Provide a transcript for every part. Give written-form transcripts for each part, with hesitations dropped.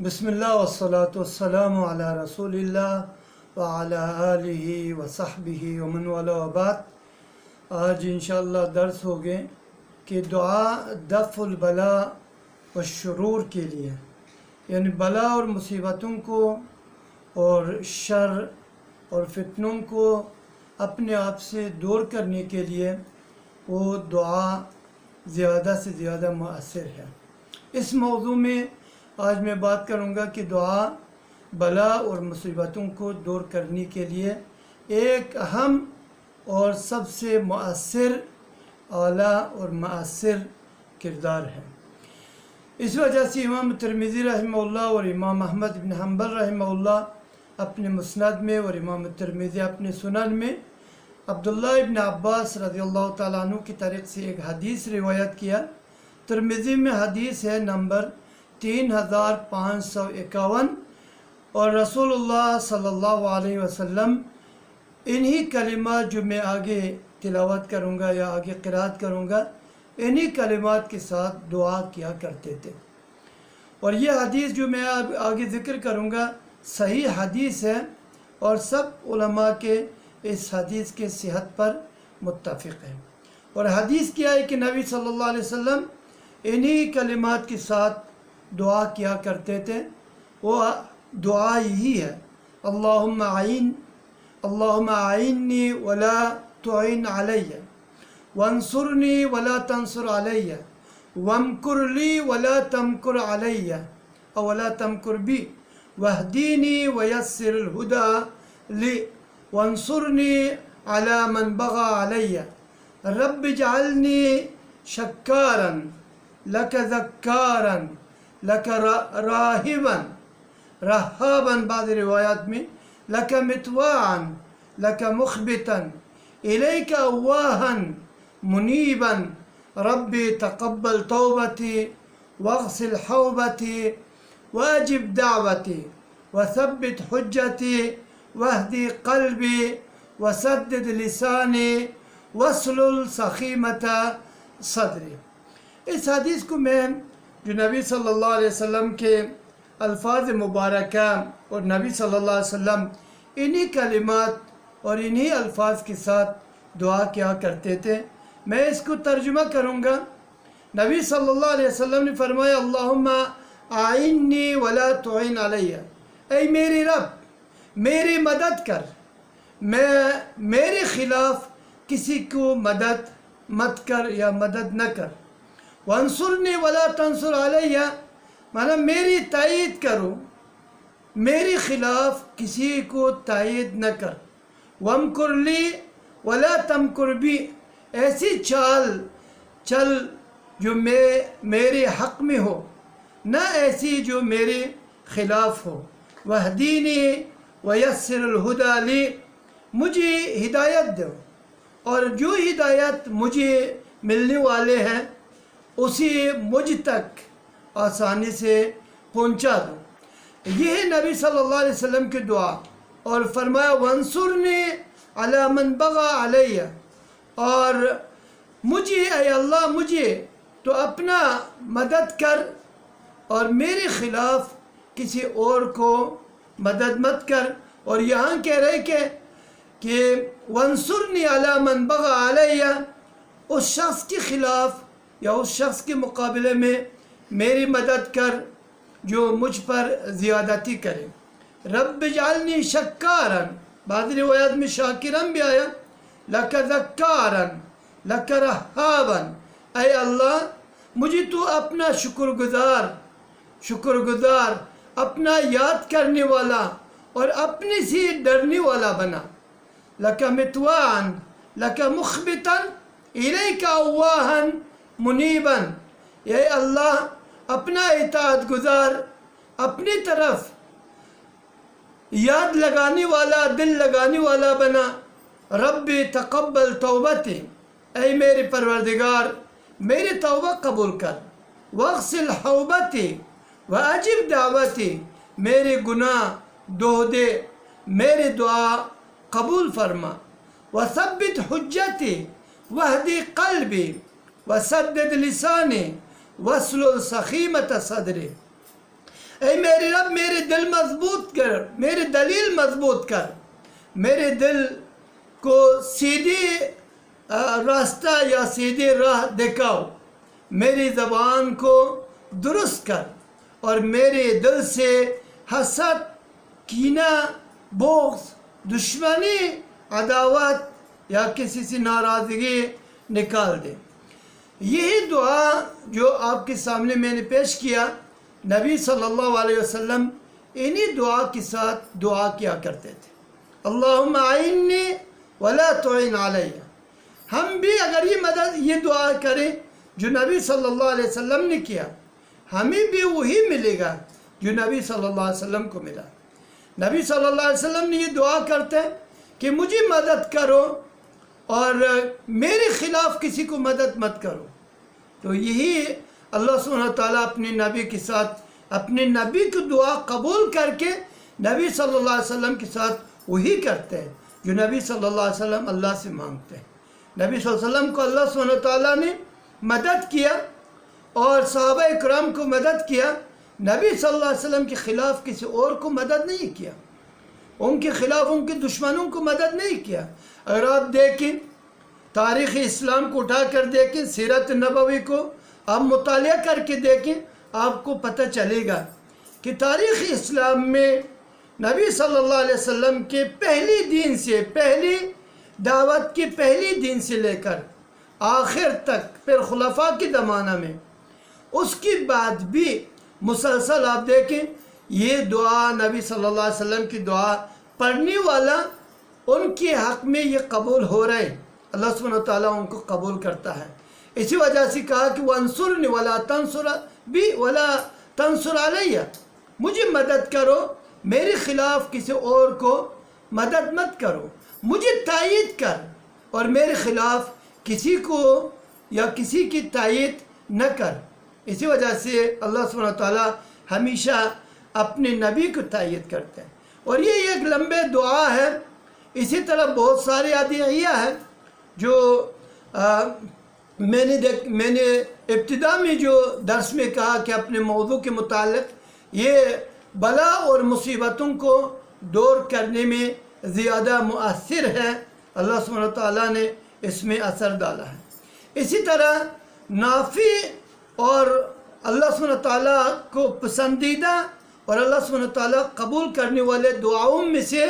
بسم اللہ والصلاة والسلام علی رسول اللہ وعلی آلہ وصحبہ ومن والا وبعد۔ آج انشاءاللہ درس ہوگے کہ دعا دفع البلا والشرور کے لیے، یعنی بلا اور مصیبتوں کو اور شر اور فتنوں کو اپنے آپ سے دور کرنے کے لیے وہ دعا زیادہ سے زیادہ مؤثر ہے۔ اس موضوع میں آج میں بات کروں گا کہ دعا بلا اور مصیبتوں کو دور کرنے کے لیے ایک اہم اور سب سے مؤثر اعلیٰ اور مؤثر کردار ہے۔ اس وجہ سے امام ترمذی رحمہ اللہ اور امام احمد بن حنبل رحمہ اللہ اپنے مسند میں اور امام ترمذی اپنے سنن میں عبداللہ ابن عباس رضی اللہ تعالیٰ عنہ کی طریق سے ایک حدیث روایت کیا۔ ترمذی میں حدیث ہے نمبر 3551، اور رسول اللہ صلی اللہ علیہ وسلم انہی کلمات جو میں آگے تلاوت کروں گا یا آگے قرات کروں گا، انہی کلمات کے ساتھ دعا کیا کرتے تھے۔ اور یہ حدیث جو میں آگے ذکر کروں گا صحیح حدیث ہے، اور سب علماء کے اس حدیث کے صحت پر متفق ہے۔ اور حدیث کیا ہے کہ نبی صلی اللہ علیہ وسلم انہی کلمات کے ساتھ دعا کیا کرتے تھے۔ وہ دعا یہی ہے: اللہم اعیننی ولا تعین علی، وانصرنی ولا تنصر علی، وامکر لی ولا تمکر علی او ولا تمکر بی، واہدینی ویسر الہدی لی، وانصرنی علی من بغی علی، رب اجعلنی شکارا لک ذکارا لک راہبا رہابا، بعض روایات میں لک متواعا لک مخبتا الیک اواہا منیبا، ربی تقبل توبتی واغسل حوبتی واجب دعوتی وثبت حجتی واہدی قلبی وسدد لسانی واسلل سخیمت صدری۔ اس حدیث کو میں جو نبی صلی اللہ علیہ وسلم کے الفاظ مبارکہ اور نبی صلی اللہ علیہ وسلم انہی کلمات اور انہی الفاظ کے ساتھ دعا کیا کرتے تھے، میں اس کو ترجمہ کروں گا۔ نبی صلی اللہ علیہ وسلم نے فرمایا: اللہم اعیننی ولا تعین علی، اے میری رب میری مدد کر، میرے خلاف کسی کو مدد مت کر یا مدد نہ کر۔ وانصرنی ولا تنصر علی، مانا میری تائید کرو، میرے خلاف کسی کو تائید نہ کر۔ وامکر لی ولا تمکر بی، ایسی چل جو میرے حق میں ہو، نہ ایسی جو میرے خلاف ہو۔ واہدینی ویسر الہدی لی، مجھے ہدایت دو اور جو ہدایت مجھے ملنے والے ہیں اسی مجھ تک آسانی سے پہنچا دو۔ یہ ہے نبی صلی اللہ علیہ وسلم کی دعا۔ اور فرمایا: وانصرنی علی من بغی علی، اور مجھے اے اللہ مجھے تو اپنا مدد کر اور میرے خلاف کسی اور کو مدد مت کر۔ اور یہاں کہہ رہے کہ وانصرنی علی من بغی علی، اس شخص کے خلاف یا اس شخص کے مقابلے میں میری مدد کر جو مجھ پر زیادتی کرے۔ رب اجعلنی شکارا، بعض روایات میں شاکرا بھی آیا، لک ذکارا لک رہابا، اے اللہ مجھے تو اپنا شکر گزار اپنا یاد کرنے والا اور اپنے سے ڈرنے والا بنا۔ لک متواعا لک مخبتا الیک اواہا منیبا، اے اللہ اپنا اطاعت گزار اپنی طرف یاد لگانے والا دل لگانے والا بنا۔ ربی تقبل توبتی، اے میرے پروردگار میری توبہ قبول کر۔ واغسل حوبتی واجب دعوتی، میرے گناہ دھو دے، میری دعا قبول فرما۔ وثبت حجتی واہدی قلبی وسدد لسانی واسلل سخیمت صدری، اے میرے رب میرے دل مضبوط کر، میرے دلیل مضبوط کر، میرے دل کو سیدھے راستہ یا سیدھے راہ دکھاؤ، میری زبان کو درست کر، اور میرے دل سے حسد، کینہ، بغض، دشمنی، عداوت یا کسی سے ناراضگی نکال دے۔ یہی دعا جو آپ کے سامنے میں نے پیش کیا، نبی صلی اللہ علیہ وسلم انہی دعا کے ساتھ دعا کیا کرتے تھے۔ اللہم اعنی ولا تعن علی۔ ہم بھی اگر یہ دعا کریں جو نبی صلی اللہ علیہ وسلم نے کیا، ہمیں بھی وہی ملے گا جو نبی صلی اللہ علیہ وسلم کو ملا۔ نبی صلی اللہ علیہ وسلم نے یہ دعا کرتے کہ مجھے مدد کرو اور میرے خلاف کسی کو مدد مت کرو۔ تو یہی اللہ سبحانہ تعالیٰ اپنے نبی کے ساتھ، اپنے نبی کی دعا قبول کر کے نبی صلی اللہ علیہ وسلم کے ساتھ وہی کرتے ہیں جو نبی صلی اللہ علیہ وسلم اللہ سے مانگتے ہیں۔ نبی صلی اللہ علیہ وسلم کو اللہ سبحانہ تعالیٰ نے مدد کیا اور صحابہ اکرام کو مدد کیا، نبی صلی اللہ علیہ وسلم کے خلاف کسی اور کو مدد نہیں کیا، ان کے خلاف ان کے دشمنوں کو مدد نہیں کیا۔ اگر آپ دیکھیں تاریخ اسلام کو اٹھا کر دیکھیں، سیرت نبوی کو آپ مطالعہ کر کے دیکھیں، آپ کو پتہ چلے گا کہ تاریخ اسلام میں نبی صلی اللہ علیہ وسلم کے پہلی دن سے، پہلی دعوت کے پہلی دن سے لے کر آخر تک، پھر خلفاء کے زمانہ میں، اس کے بعد بھی مسلسل آپ دیکھیں یہ دعا نبی صلی اللہ علیہ وسلم کی دعا پڑھنے والا ان کے حق میں یہ قبول ہو رہے ہیں، اللہ سبحانہ وتعالیٰ ان کو قبول کرتا ہے۔ اسی وجہ سے کہا کہ وَانصُرْنِ وَلَا تَنصُرْ بِي وَلَا تَنصُرْ عَلَيَّ، مجھے مدد کرو، میرے خلاف کسی اور کو مدد مت کرو، مجھے تائید کر اور میرے خلاف کسی کو یا کسی کی تائید نہ کر۔ اسی وجہ سے اللہ سبحانہ وتعالیٰ ہمیشہ اپنے نبی کو تائید کرتے ہیں، اور یہ ایک لمبے دعا ہے۔ اسی طرح بہت سارے ادعیہ ہیں جو میں نے ابتدا میں جو درس میں کہا کہ اپنے موضوع کے متعلق یہ بلا اور مصیبتوں کو دور کرنے میں زیادہ مؤثر ہے، اللہ سبحانہ تعالیٰ نے اس میں اثر ڈالا ہے۔ اسی طرح نافع اور اللہ سبحانہ تعالیٰ کو پسندیدہ اور اللہ سبحانہ تعالیٰ قبول کرنے والے دعاؤں میں سے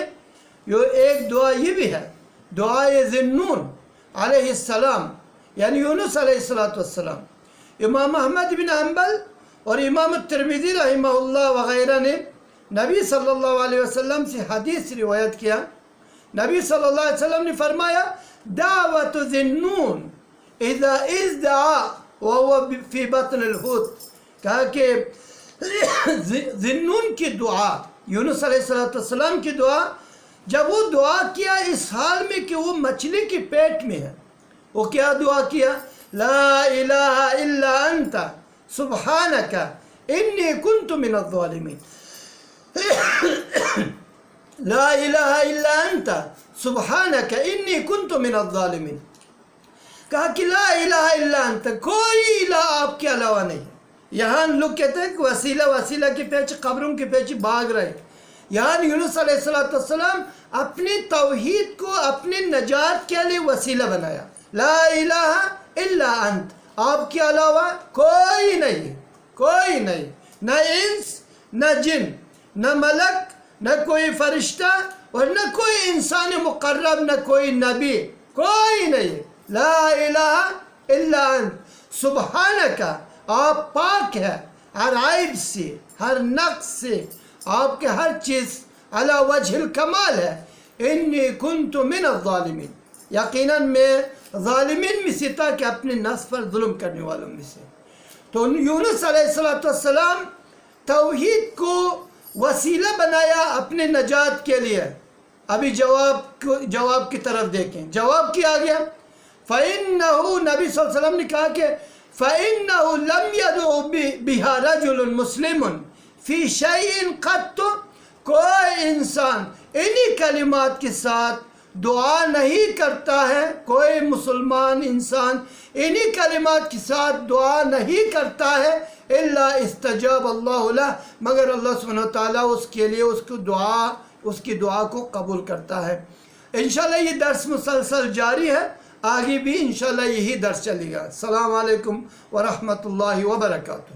ایک دعا یہ بھی ہے، دعائے ذی-النون علیہ السلام، یعنی یونس علیہ السلام۔ امام احمد بن حنبل اور امام الترمذی رحمہ اللہ وغیرہ نے نبی صلی اللہ علیہ وسلم سے حدیث روایت کیا، نبی صلی اللہ علیہ وسلم نے فرمایا دعوت ذی-النون اذا ازدعا وهو فی بطن الحوت، کہا کہ ذی-النون کی دعا، یونس علیہ السلام کی دعا، جب وہ دعا کیا اس حال میں کہ وہ مچھلی کے پیٹ میں ہے، وہ کیا دعا کیا؟ لا الہ الا انت سبحانک انی کنت من الظالمین، لا الہ الا انت سبحانک انی کنت من الظالمین، کہا کہ لا الہ الا انت، کوئی الہ آپ کے علاوہ نہیں۔ یہاں لوگ کہتے ہیں کہ وسیلہ کے پیچھے، قبروں کے پیچھے بھاگ رہے، یہاں یونس علیہ السلام اپنی توحید کو اپنی نجات کے لیے وسیلہ بنایا، لا الہ الا انت، آپ کے علاوہ کوئی نہیں، کوئی نہیں، نہ انس نہ جن، نہ ملک، نہ کوئی فرشتہ اور نہ کوئی انسان مقرب، نہ کوئی نبی، کوئی نہیں، لا الہ الا انت سبحانک، آپ پاک ہے ہر عیب سے، ہر نقص سے، آپ کے ہر چیز علی وجہ الکمال ہے، انی کنت من الظالمین، یقیناً میں ظالمین میں سے تھا کہ اپنے نفس پر ظلم کرنے والوں میں سے۔ تو یونس علیہ السلام توحید کو وسیلہ بنایا اپنے نجات کے لیے۔ ابھی جواب کی طرف دیکھیں، جواب کیا گیا؟ فَإِنَّهُ، نبی صلی اللہ علیہ وسلم نے کہا کہ فَإِنَّهُ لَمْ يَدْعُ بِهَا رَجُلٌ مُسْلِمٌ فِي شَيْءٍ قَطُّ، کوئی انسان انہی کلمات کے ساتھ دعا نہیں کرتا ہے، کوئی مسلمان انسان انہی کلمات کے ساتھ دعا نہیں کرتا ہے، الا استجاب اللہ لہ، مگر اللہ سبحانہ وتعالیٰ اس کے لیے اس کی دعا کو قبول کرتا ہے۔ انشاءاللہ یہ درس مسلسل جاری ہے، آگے بھی انشاءاللہ یہی درس چلے گا۔ السلام علیکم ورحمۃ اللہ وبرکاتہ۔